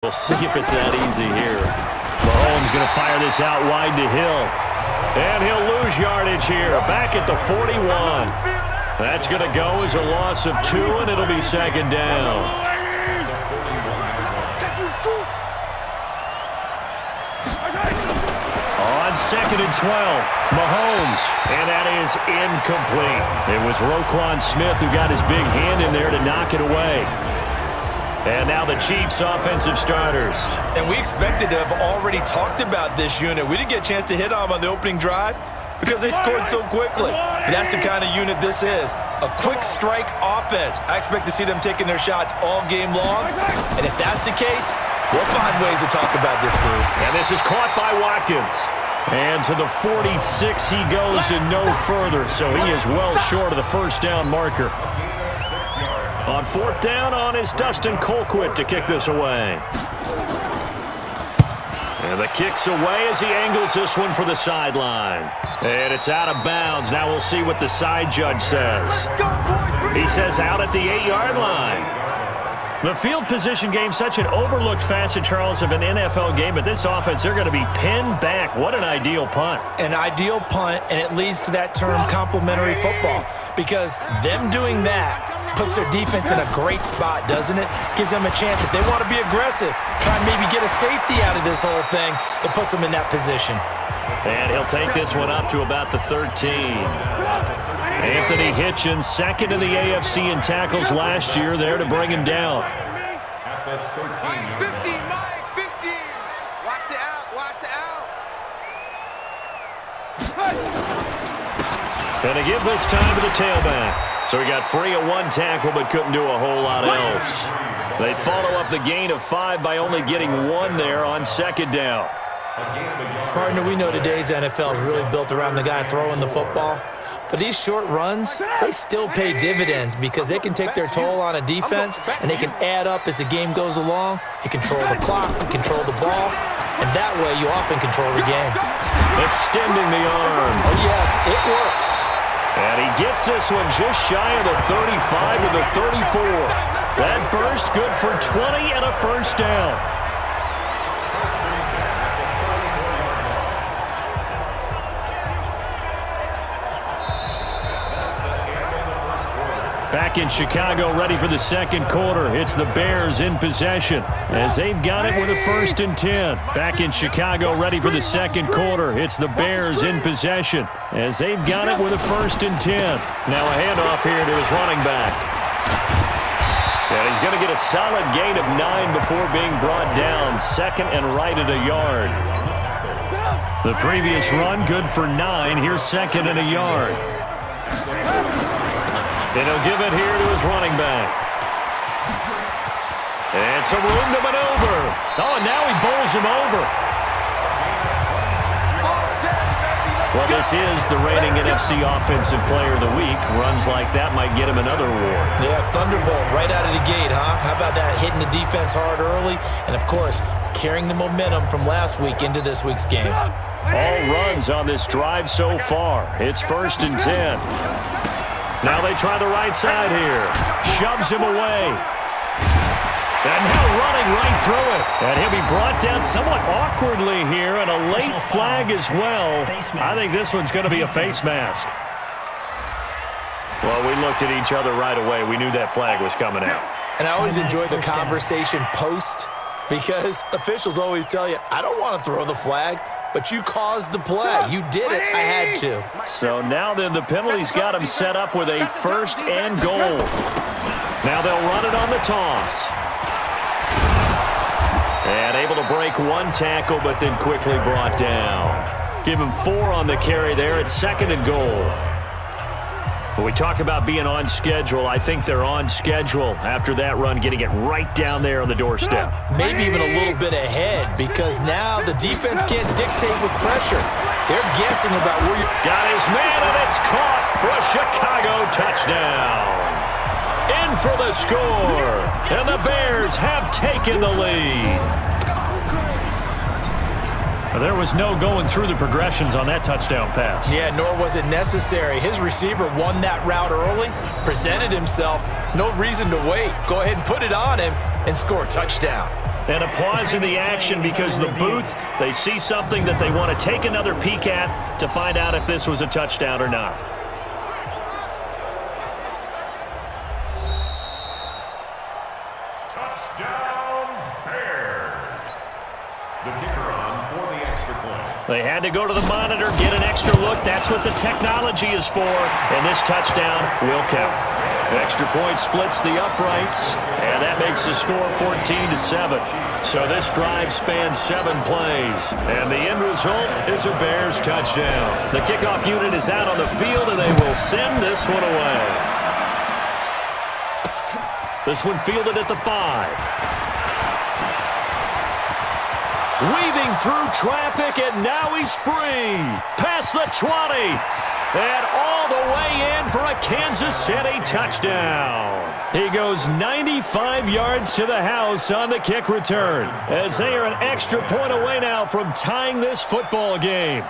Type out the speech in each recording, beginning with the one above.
We'll see if it's that easy here. Mahomes going to fire this out wide to Hill. And he'll lose yardage here, back at the 41. That's going to go as a loss of 2, and it'll be second down. On 2nd and 12, Mahomes, and that is incomplete. It was Roquan Smith who got his big hand in there to knock it away. And now the Chiefs' offensive starters. And we expected to have already talked about this unit. We didn't get a chance to hit on the opening drive because they scored so quickly. And that's the kind of unit this is. A quick strike offense. I expect to see them taking their shots all game long. And if that's the case, we'll find ways to talk about this group. And this is caught by Watkins. And to the 46 he goes and no further. So he is well short of the first down marker. On 4th down on is Dustin Colquitt to kick this away. And the kick's away as he angles this one for the sideline. And it's out of bounds. Now we'll see what the side judge says. He says out at the 8-yard line. The field position game, such an overlooked facet, Charles, of an NFL game, but this offense, they're going to be pinned back. What an ideal punt. An ideal punt, and it leads to that term complementary football, because them doing that puts their defense in a great spot, doesn't it? Gives them a chance. If they want to be aggressive, try and maybe get a safety out of this whole thing, it puts them in that position. And he'll take this one up to about the 13. Anthony Hitchens, 2nd in the AFC in tackles last year, there to bring him down. Mike 50, Mike 50. Watch the out, watch the out. And to give this time to the tailback. So he got free of 1 tackle but couldn't do a whole lot else. They follow up the gain of 5 by only getting 1 there on 2nd down. Partner, we know today's NFL is really built around the guy throwing the football. But these short runs, they still pay dividends because they can take their toll on a defense and they can add up as the game goes along. You control the clock, you control the ball, and that way you often control the game. Extending the arm. Oh, yes, it works. And he gets this one just shy of the 35 to the 34. That burst good for 20 and a first down. Back in Chicago, ready for the 2nd quarter. It's the Bears in possession as they've got it with a 1st and 10. Back in Chicago, ready for the 2nd quarter. It's the Bears in possession as they've got it with a 1st and 10. Now a handoff here to his running back. And he's going to get a solid gain of 9 before being brought down. 2nd and right at a yard. The previous run good for 9. Here's 2nd and a yard. And he'll give it here to his running back. And some room to maneuver. Oh, and now he bowls him over. Well, this is the reigning NFC Offensive Player of the Week. Runs like that might get him another award. Yeah, thunderbolt right out of the gate, huh? How about that, hitting the defense hard early? And, of course, carrying the momentum from last week into this week's game. All runs on this drive so far. It's 1st and 10. Now they try the right side here. Shoves him away. And now running right through it. And he'll be brought down somewhat awkwardly here, and a late flag as well. I think this one's going to be a face mask. Well, we looked at each other right away. We knew that flag was coming out. And I always enjoy the conversation post, because officials always tell you, I don't want to throw the flag. But you caused the play. You did it. I had to. So now then the penalty's got him set up with a 1st and goal. Now they'll run it on the toss. And able to break 1 tackle, but then quickly brought down. Give him 4 on the carry there at 2nd and goal. When we talk about being on schedule, I think they're on schedule after that run, getting it right down there on the doorstep. Maybe even a little bit ahead, because now the defense can't dictate with pressure. They're guessing about where you're... Got his man, and it's caught for a Chicago touchdown. In for the score, and the Bears have taken the lead. There was no going through the progressions on that touchdown pass. Yeah, nor was it necessary. His receiver won that route early, presented himself, no reason to wait. Go ahead and put it on him and score a touchdown. And a pause in the action because the booth, they see something that they want to take another peek at to find out if this was a touchdown or not. Touchdown, Bears. The kicker on for the extra point. They had to go to the monitor, get an extra look. That's what the technology is for. And this touchdown will count. The extra point splits the uprights, and that makes the score 14-7. So this drive spans 7 plays, and the end result is a Bears touchdown. The kickoff unit is out on the field, and they will send this one away. This one fielded at the 5. Weaving through traffic, and now he's free. Past the 20. And all the way in for a Kansas City touchdown. He goes 95 yards to the house on the kick return, as they are an extra point away now from tying this football game.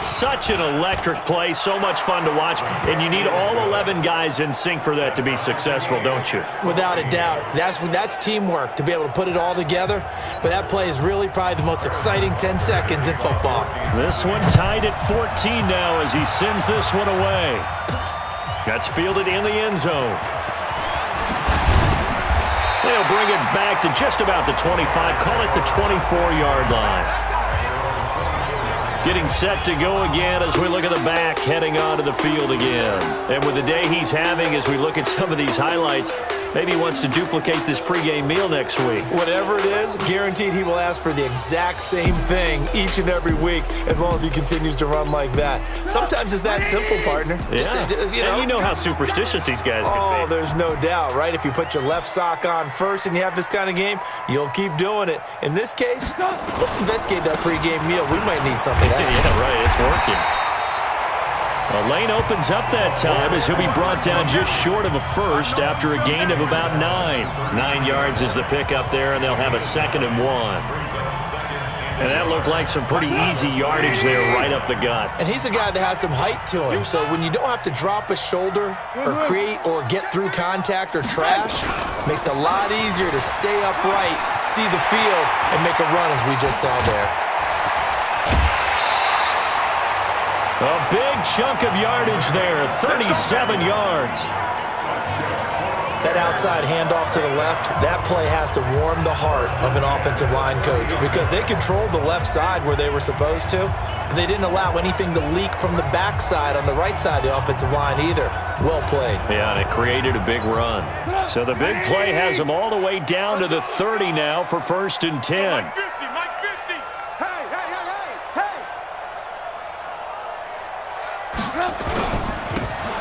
Such an electric play, so much fun to watch, and you need all 11 guys in sync for that to be successful, don't you? Without a doubt. That's teamwork, to be able to put it all together. But that play is really probably the most exciting 10 seconds in football. This one tied at 14 now as he sends this one away. That's fielded in the end zone. They'll bring it back to just about the 25, call it the 24-yard line. Getting set to go again as we look at the back, heading onto the field again. And with the day he's having, as we look at some of these highlights, maybe he wants to duplicate this pregame meal next week. Whatever it is, guaranteed he will ask for the exact same thing each and every week as long as he continues to run like that. Sometimes it's that simple, partner. Yeah. And you know how superstitious these guys can be. Oh, there's no doubt, right? If you put your left sock on first and you have this kind of game, you'll keep doing it. In this case, let's investigate that pregame meal. We might need something. Yeah, right. It's working. A lane opens up that time as he'll be brought down just short of a first after a gain of about 9. 9 yards is the pickup there, and they'll have a 2nd and 1. And that looked like some pretty easy yardage there right up the gut. And he's a guy that has some height to him, so when you don't have to drop a shoulder or create or get through contact or trash, makes it a lot easier to stay upright, see the field, and make a run as we just saw there. A big chunk of yardage there, 37 yards. That outside handoff to the left, that play has to warm the heart of an offensive line coach because they controlled the left side where they were supposed to. They didn't allow anything to leak from the backside on the right side of the offensive line either. Well played. Yeah, and it created a big run. So the big play has them all the way down to the 30 now for 1st and 10.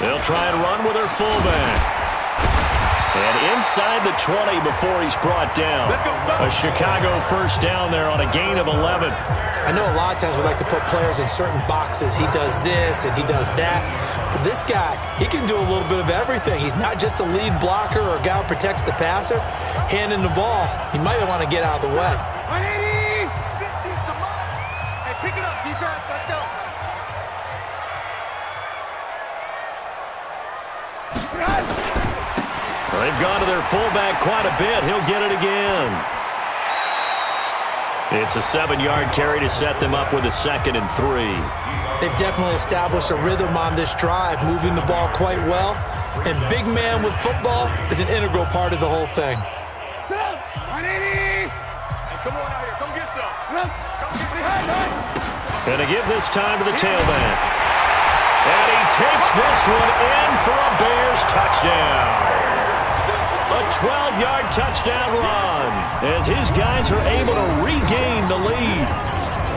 They'll try and run with their fullback. And inside the 20 before he's brought down. A Chicago first down there on a gain of 11. I know a lot of times we like to put players in certain boxes. He does this and he does that. But this guy, he can do a little bit of everything. He's not just a lead blocker or a guy who protects the passer. Handing the ball, he might want to get out of the way. 180! Hey, pick it up, defense. Let's go. They've gone to their fullback quite a bit. He'll get it again. It's a 7-yard carry to set them up with a 2nd and 3. They've definitely established a rhythm on this drive, moving the ball quite well. And big man with football is an integral part of the whole thing. 180! Hey, come on out here. Come get some. Gonna give this time to the tailback. And he takes this one in for a Bears touchdown. A 12-yard touchdown run as his guys are able to regain the lead.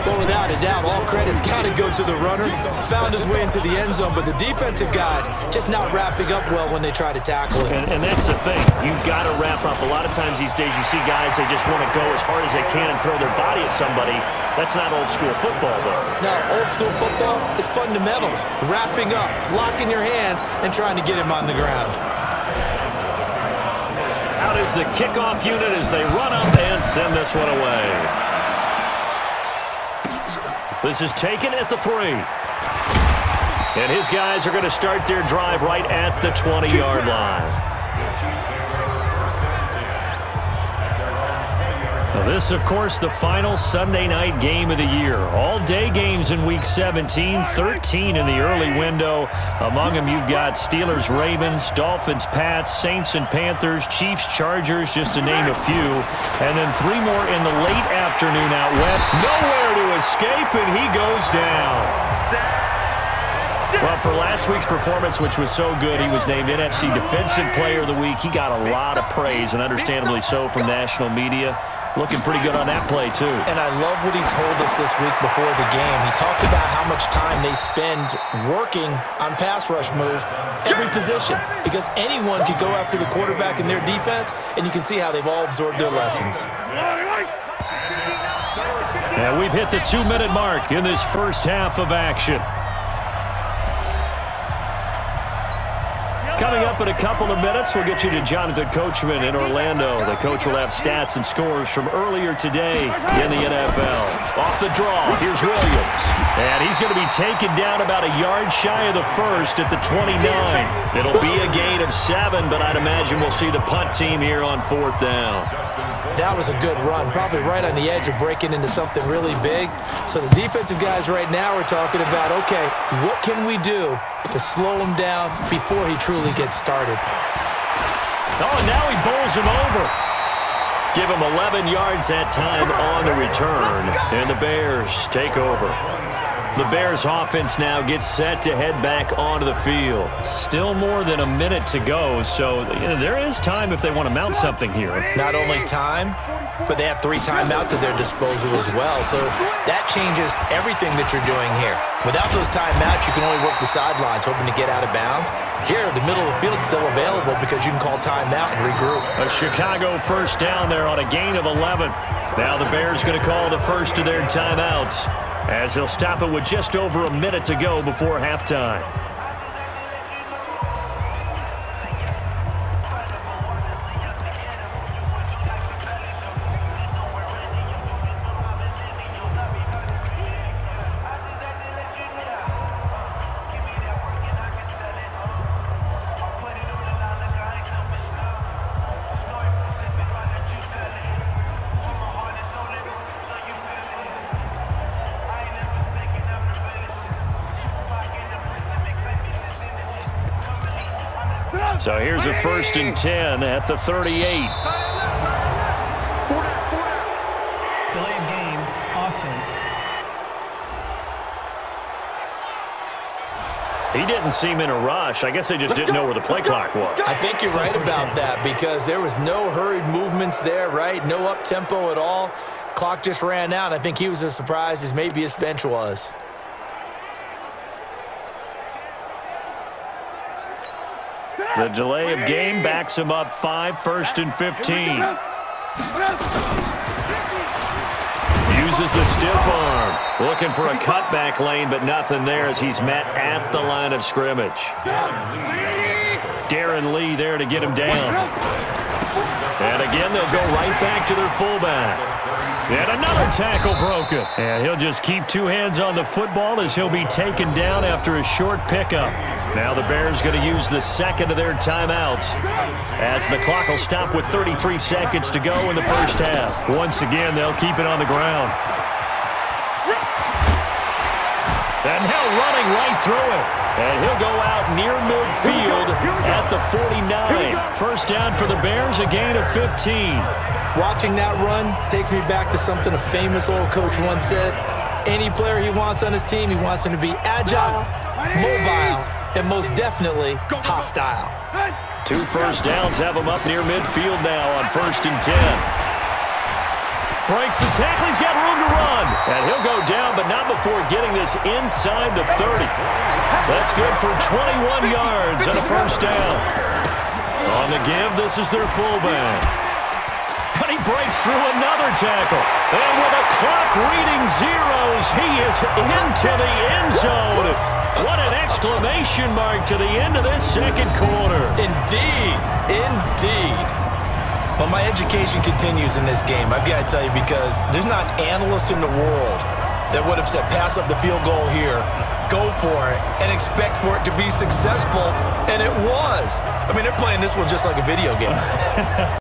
Well, without a doubt, all credit's got to go to the runner. Found his way into the end zone, but the defensive guys just not wrapping up well when they try to tackle him. And that's the thing. You've got to wrap up. A lot of times these days you see guys, they just want to go as hard as they can and throw their body at somebody. That's not old school football, though. No, old school football is fundamentals. Wrapping up, locking your hands, and trying to get him on the ground. Out is the kickoff unit as they run up and send this one away. This is taken at the 3. And his guys are going to start their drive right at the 20-yard line. Well, this, of course, the final Sunday night game of the year. All-day games in Week 17, 13 in the early window. Among them, you've got Steelers, Ravens, Dolphins, Pats, Saints and Panthers, Chiefs, Chargers, just to name a few. And then 3 more in the late afternoon out west. Nowhere to escape, and he goes down. Well, for last week's performance, which was so good, he was named NFC Defensive Player of the Week. He got a lot of praise, and understandably so, from national media. Looking pretty good on that play, too. And I love what he told us this week before the game. He talked about how much time they spend working on pass rush moves, every position, because anyone could go after the quarterback in their defense, and you can see how they've all absorbed their lessons. And we've hit the 2-minute mark in this first half of action. Coming up in a couple of minutes, we'll get you to Jonathan Coachman in Orlando. The coach will have stats and scores from earlier today in the NFL. Off the draw, here's Williams. And he's going to be taken down about a yard shy of the first at the 29. It'll be a gain of 7, but I'd imagine we'll see the punt team here on 4th down. That was a good run, probably right on the edge of breaking into something really big. So the defensive guys right now are talking about, okay, what can we do to slow him down before he truly gets started? Oh, and now he bowls him over. Give him 11 yards that time on the return, and the Bears take over. The Bears offense now gets set to head back onto the field. Still more than a minute to go, so there is time if they want to mount something here. Not only time, but they have 3 timeouts at their disposal as well, so that changes everything that you're doing here. Without those timeouts, you can only work the sidelines, hoping to get out of bounds. Here, the middle of the field is still available because you can call timeout and regroup. A Chicago first down there on a gain of 11. Now the Bears going to call the first of their timeouts, as they'll stop it with just over a minute to go before halftime. So here's a 1st and 10 at the 38. Delay of game, offense. He didn't seem in a rush. I guess they just didn't know where the play clock was. I think you're right about that because there was no hurried movements there, right? No up-tempo at all. Clock just ran out. I think he was as surprised as maybe his bench was. The delay of game backs him up 5, 1st and 15. Uses the stiff arm. Looking for a cutback lane, but nothing there as he's met at the line of scrimmage. Darren Lee there to get him down. And again, they'll go right back to their fullback. And another tackle broken. And he'll just keep 2 hands on the football as he'll be taken down after a short pickup. Now the Bears going to use the 2nd of their timeouts as the clock will stop with 33 seconds to go in the first half. Once again, they'll keep it on the ground. And now running right through it. And he'll go out near midfield at the 49. First down for the Bears, a gain of 15. Watching that run takes me back to something a famous old coach once said. Any player he wants on his team, he wants him to be agile, mobile, and most definitely hostile. 2 first downs have him up near midfield now on 1st and 10. Breaks the tackle. He's got room to run. And he'll go down, but not before getting this inside the 30. That's good for 21 yards and a first down. On the give, this is their fullback. But he breaks through another tackle. And with a clock reading zeros, he is into the end zone. What an exclamation mark to the end of this 2nd quarter. Indeed. Indeed. Well, my education continues in this game, I've got to tell you, because there's not an analyst in the world that would have said pass up the field goal here, go for it, and expect for it to be successful, and it was. I mean, they're playing this one just like a video game.